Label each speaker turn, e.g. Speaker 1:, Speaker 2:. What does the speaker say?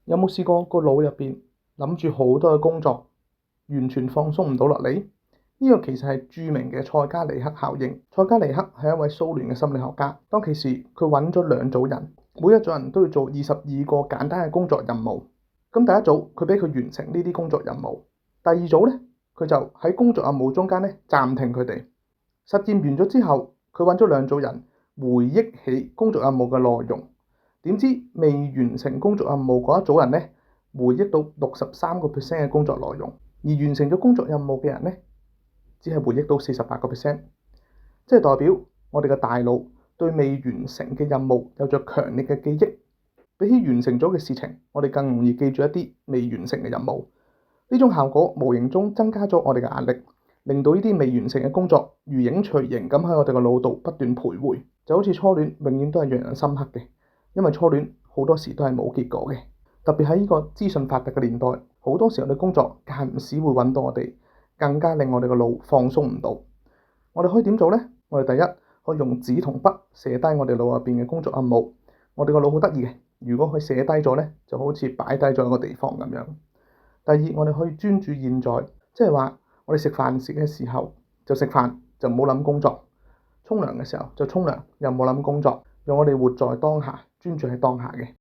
Speaker 1: 有冇試過個腦入邊諗住好多嘅工作，完全放鬆唔到落嚟？呢個其實係著名嘅塞加尼克效應。塞加尼克係一位蘇聯嘅心理學家，當其時佢揾咗兩組人，每一組人都要做22個簡單嘅工作任務。咁第一組佢俾佢完成呢啲工作任務，第二組呢，佢就喺工作任務中間呢暫停佢哋。實驗完咗之後，佢揾咗兩組人回憶起工作任務嘅內容，點知未完成工作任務嗰一組人呢，回憶到63% 嘅工作內容，而完成咗工作任務嘅人呢，只係回憶到48%，即係代表我哋嘅大腦對未完成嘅任務有着強烈嘅記憶，比起完成咗嘅事情，我哋更容易記住一啲未完成嘅任務。呢種效果無形中增加咗我哋嘅壓力，令到呢啲未完成嘅工作如影隨形咁喺我哋嘅腦度不斷徘徊，就好似初戀永遠都係讓人深刻嘅，因為初戀好多時都係冇結果嘅。特別喺呢個資訊發達嘅年代，好多時候嘅工作間唔時會揾到我哋，更加令我哋嘅腦放鬆唔到。我哋可以點做呢？我哋第一可以用紙同筆寫低我哋腦入邊嘅工作任務。我哋個腦好得意嘅，如果佢寫低咗呢，就好似擺低咗一個地方咁樣。第二，我哋可以專注現在，即係話我哋食飯嘅時候就食飯，就唔好諗工作；沖涼嘅時候就沖涼，又唔好諗工作，讓我哋活在當下，專注喺當下嘅。